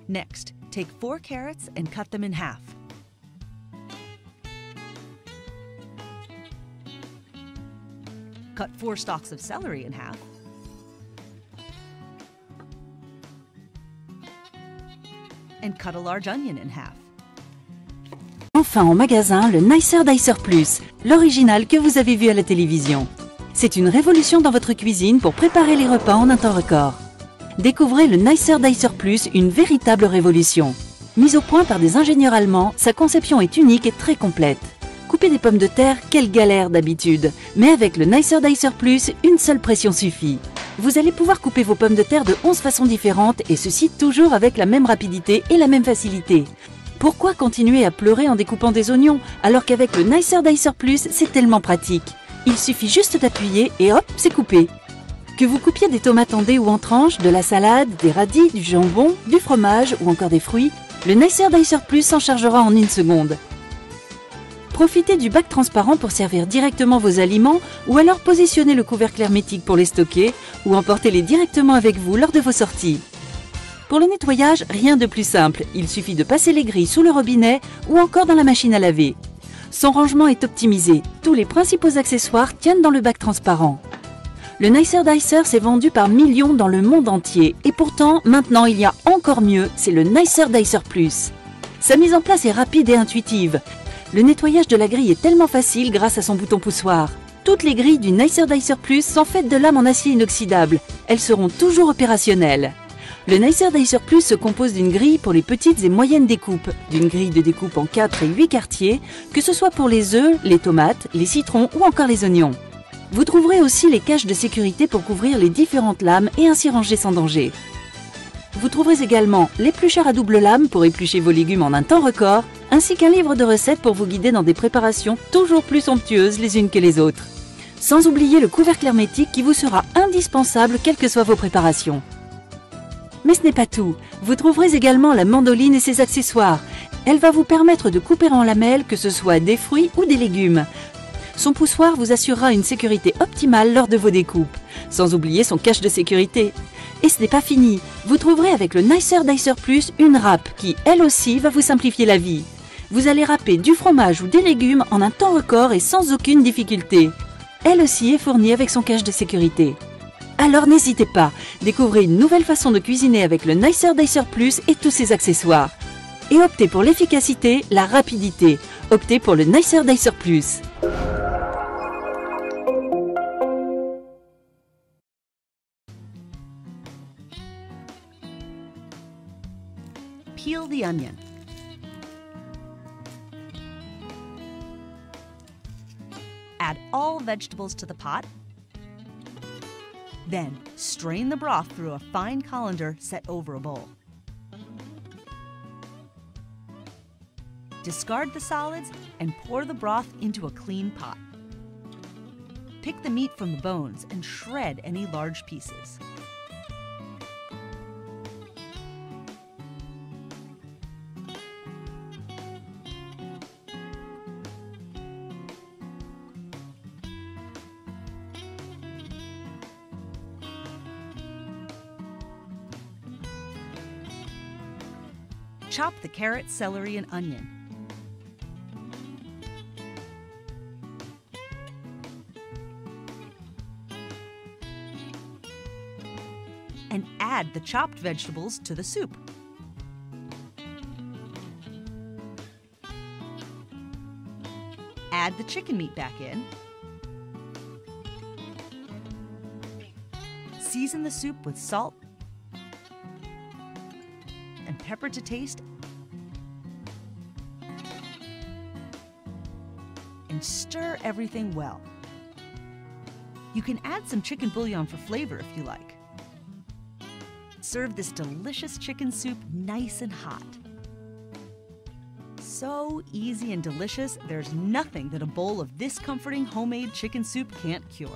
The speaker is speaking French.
Next, take 4 carrots and cut them in half. Cut 4 stalks of celery in half. And cut a large onion in half. Enfin en magasin, le Nicer Dicer Plus, l'original que vous avez vu à la télévision. C'est une révolution dans votre cuisine pour préparer les repas en un temps record. Découvrez le Nicer Dicer Plus, une véritable révolution. Mise au point par des ingénieurs allemands, sa conception est unique et très complète. Couper des pommes de terre, quelle galère d'habitude. Mais avec le Nicer Dicer Plus, une seule pression suffit. Vous allez pouvoir couper vos pommes de terre de 11 façons différentes et ceci toujours avec la même rapidité et la même facilité. Pourquoi continuer à pleurer en découpant des oignons alors qu'avec le Nicer Dicer Plus, c'est tellement pratique. Il suffit juste d'appuyer et hop, c'est coupé. Que vous coupiez des tomates en dés ou en tranches, de la salade, des radis, du jambon, du fromage ou encore des fruits, le Nicer Dicer Plus s'en chargera en 1 seconde. Profitez du bac transparent pour servir directement vos aliments ou alors positionnez le couvercle hermétique pour les stocker ou emportez-les directement avec vous lors de vos sorties. Pour le nettoyage, rien de plus simple, il suffit de passer les grilles sous le robinet ou encore dans la machine à laver. Son rangement est optimisé, tous les principaux accessoires tiennent dans le bac transparent. Le Nicer Dicer s'est vendu par millions dans le monde entier et pourtant, maintenant il y a encore mieux, c'est le Nicer Dicer Plus. Sa mise en place est rapide et intuitive. Le nettoyage de la grille est tellement facile grâce à son bouton poussoir. Toutes les grilles du Nicer Dicer Plus sont faites de lames en acier inoxydable. Elles seront toujours opérationnelles. Le Nicer Dicer Plus se compose d'une grille pour les petites et moyennes découpes, d'une grille de découpe en 4 et 8 quartiers, que ce soit pour les œufs, les tomates, les citrons ou encore les oignons. Vous trouverez aussi les caches de sécurité pour couvrir les différentes lames et ainsi ranger sans danger. Vous trouverez également l'éplucheur à double lame pour éplucher vos légumes en un temps record, ainsi qu'un livre de recettes pour vous guider dans des préparations toujours plus somptueuses les unes que les autres. Sans oublier le couvercle hermétique qui vous sera indispensable quelles que soient vos préparations. Mais ce n'est pas tout, vous trouverez également la mandoline et ses accessoires. Elle va vous permettre de couper en lamelles que ce soit des fruits ou des légumes. Son poussoir vous assurera une sécurité optimale lors de vos découpes, sans oublier son cache de sécurité. Et ce n'est pas fini, vous trouverez avec le Nicer Dicer Plus une râpe qui, elle aussi, va vous simplifier la vie. Vous allez râper du fromage ou des légumes en un temps record et sans aucune difficulté. Elle aussi est fournie avec son cache de sécurité. Alors n'hésitez pas, découvrez une nouvelle façon de cuisiner avec le Nicer Dicer Plus et tous ses accessoires. Et optez pour l'efficacité, la rapidité. Optez pour le Nicer Dicer Plus. Peel the onion. Add all vegetables to the pot. Then, strain the broth through a fine colander set over a bowl. Discard the solids and pour the broth into a clean pot. Pick the meat from the bones and shred any large pieces. Chop the carrot, celery, and onion. And add the chopped vegetables to the soup. Add the chicken meat back in. Season the soup with salt and pepper to taste, and stir everything well. You can add some chicken bouillon for flavor if you like. Serve this delicious chicken soup nice and hot. So easy and delicious, there's nothing that a bowl of this comforting homemade chicken soup can't cure.